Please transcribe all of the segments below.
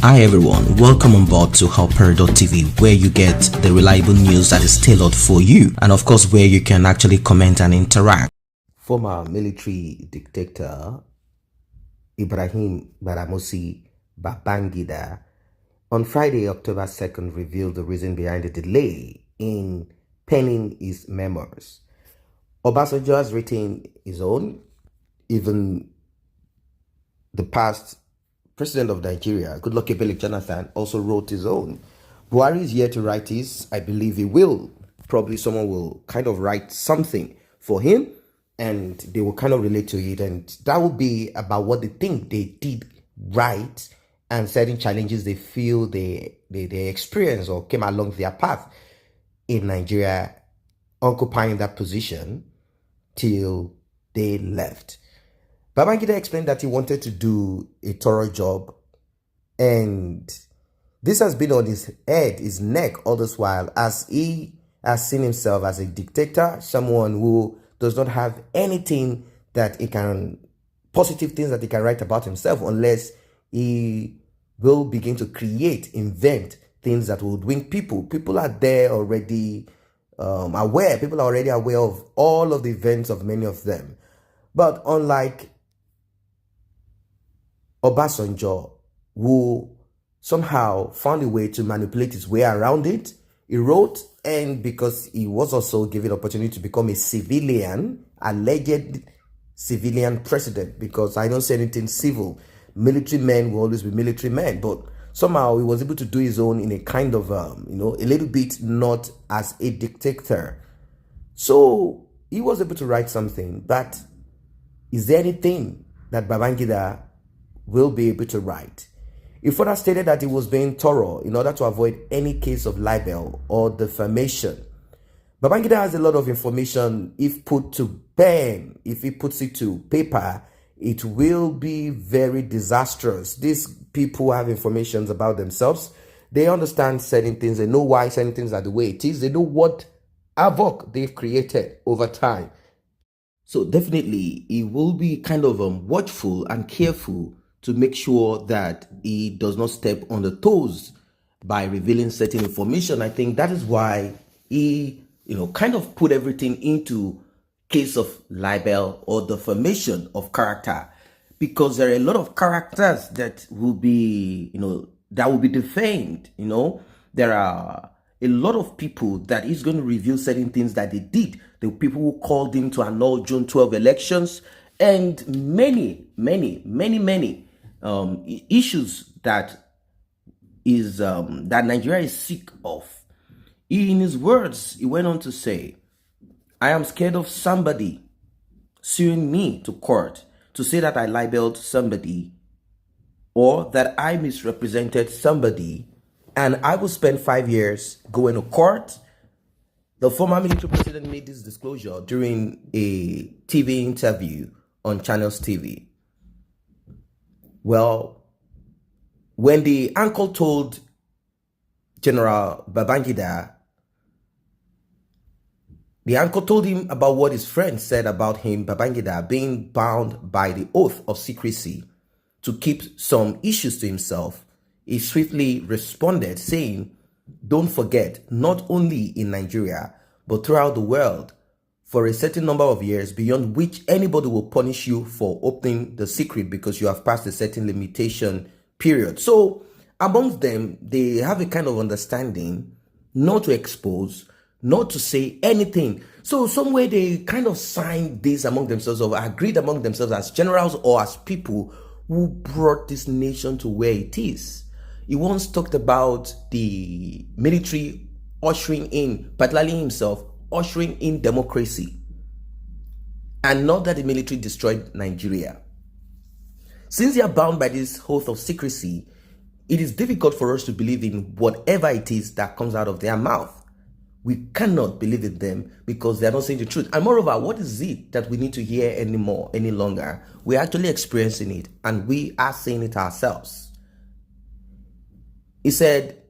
Hi everyone, welcome on board to AFRA1D, where you get the reliable news that is tailored for you, and of course where you can actually comment and interact. Former military dictator Ibrahim Badamasi Babangida on Friday, October 2nd, revealed the reason behind the delay in penning his memoirs. Obasanjo has written his own, even the past President of Nigeria, Goodluck Ebele Jonathan, also wrote his own. Buhari is here to write his. I believe he will. Probably someone will kind of write something for him and they will kind of relate to it. And that will be about what they think they did right and certain challenges they feel they experienced or came along their path in Nigeria, occupying that position till they left. Babangida explained that he wanted to do a thorough job, and this has been on his head, his neck all this while, as he has seen himself as a dictator, someone who does not have anything that he can, positive things that he can write about himself, unless he will begin to create, invent things that would win people. People are there already aware, people are already aware of all of the events of many of them. But unlike Obasanjo, who somehow found a way to manipulate his way around it, he wrote, and because he was also given opportunity to become a civilian, alleged civilian president, because I don't say anything civil. Military men will always be military men, but somehow he was able to do his own in a kind of, a little bit not as a dictator. So he was able to write something, but is there anything that Babangida will be able to write? He further stated that he was being thorough in order to avoid any case of libel or defamation. Babangida has a lot of information. If put to pen, if he puts it to paper, it will be very disastrous. These people have information about themselves. They understand certain things. They know why certain things are the way it is. They know what havoc they've created over time. So definitely, he will be kind of watchful and careful to make sure that he does not step on the toes by revealing certain information. I think that is why he, kind of put everything into case of libel or defamation of character, because there are a lot of characters that will be, that will be defamed. There are a lot of people that is going to reveal certain things that they did. The people who called him to annul June 12 elections, and many issues that is that Nigeria is sick of. In his words, he went on to say, "I am scared of somebody suing me to court to say that I libeled somebody or that I misrepresented somebody, and I will spend 5 years going to court." The former military president made this disclosure during a TV interview on Channels TV. Well, when the uncle told General Babangida, the uncle told him about what his friend said about him, Babangida, being bound by the oath of secrecy to keep some issues to himself. He swiftly responded saying, "Don't forget, not only in Nigeria, but throughout the world, for a certain number of years, beyond which anybody will punish you for opening the secret because you have passed a certain limitation period." So amongst them, they have a kind of understanding not to expose, not to say anything. So some way they kind of signed this among themselves, or agreed among themselves as generals or as people who brought this nation to where it is. He once talked about the military ushering in, particularly himself, ushering in democracy, and not that the military destroyed Nigeria. Since they are bound by this oath of secrecy, it is difficult for us to believe in whatever it is that comes out of their mouth. We cannot believe in them because they are not saying the truth. And moreover, what is it that we need to hear any longer? We're actually experiencing it, and we are saying it ourselves. He said,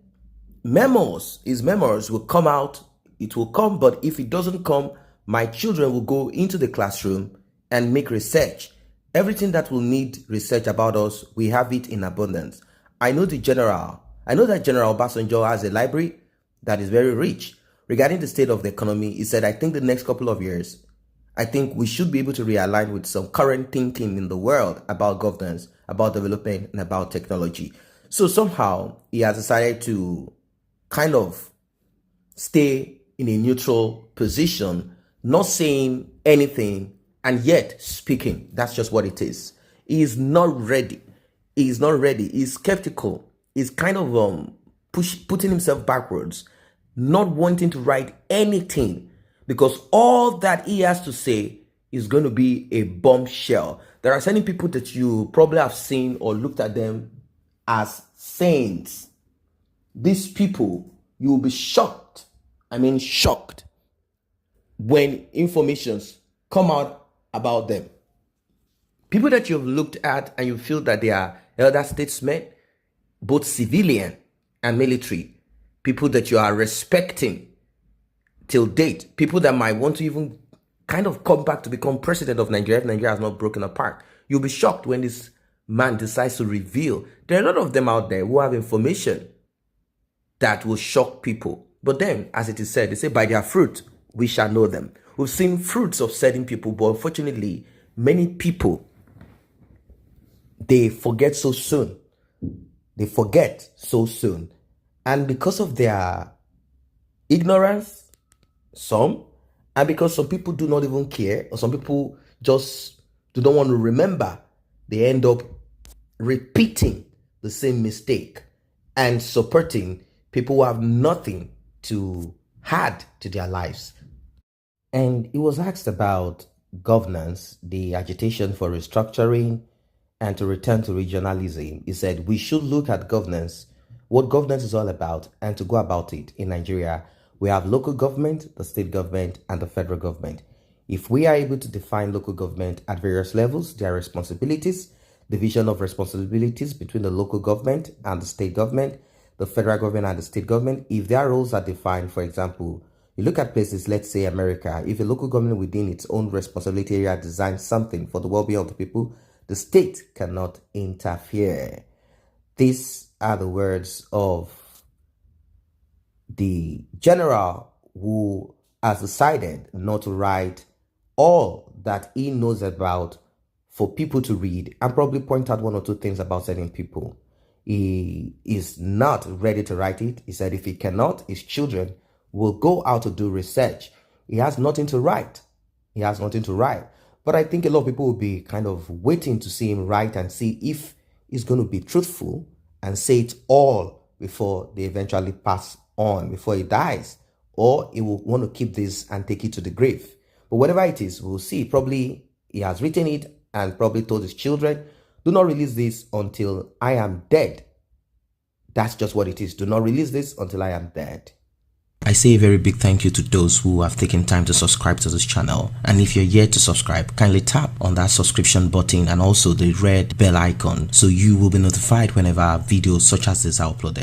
his memoirs will come out. It will come, but if it doesn't come, my children will go into the classroom and make research. Everything that will need research about us, we have it in abundance. I know that General Obasanjo has a library that is very rich. Regarding the state of the economy, he said, I think the next couple of years, I think we should be able to realign with some current thinking in the world about governance, about development, and about technology. So somehow he has decided to kind of stay in a neutral position, not saying anything and yet speaking. That's just what it is. He is not ready. He is not ready. He's skeptical. He's kind of putting himself backwards, not wanting to write anything, because all that he has to say is going to be a bombshell. There are certain people that you probably have seen or looked at them as saints. These people, you will be shocked. I mean, shocked when informations come out about them. People that you've looked at and you feel that they are elder statesmen, both civilian and military, people that you are respecting till date, people that might want to even kind of come back to become president of Nigeria if Nigeria has not broken apart. You'll be shocked when this man decides to reveal. There are a lot of them out there who have information that will shock people. But then, as it is said, they say, by their fruit, we shall know them. We've seen fruits of certain people, but unfortunately, many people, they forget so soon. They forget so soon. And because of their ignorance, some, and because some people do not even care, or some people just do not want to remember, they end up repeating the same mistake and supporting people who have nothing to add to their lives. And he was asked about governance, the agitation for restructuring, and to return to regionalism. He said, we should look at governance, what governance is all about, and to go about it. In Nigeria, we have local government, the state government, and the federal government. If we are able to define local government at various levels, their responsibilities, division of responsibilities between the local government and the state government, the federal government and the state government, if their roles are defined, for example, you look at places, let's say America, if a local government within its own responsibility area designs something for the well-being of the people, the state cannot interfere. These are the words of the general who has decided not to write all that he knows about for people to read and probably point out one or two things about certain people. He is not ready to write it. He said if he cannot, his children will go out to do research. He has nothing to write. He has nothing to write. But I think a lot of people will be kind of waiting to see him write and see if he's going to be truthful and say it all before they eventually pass on, before he dies. Or he will want to keep this and take it to the grave. But whatever it is, we'll see. Probably he has written it and probably told his children, do not release this until I am dead. That's just what it is. Do not release this until I am dead. I say a very big thank you to those who have taken time to subscribe to this channel. And if you're yet to subscribe, kindly tap on that subscription button and also the red bell icon so you will be notified whenever videos such as this are uploaded.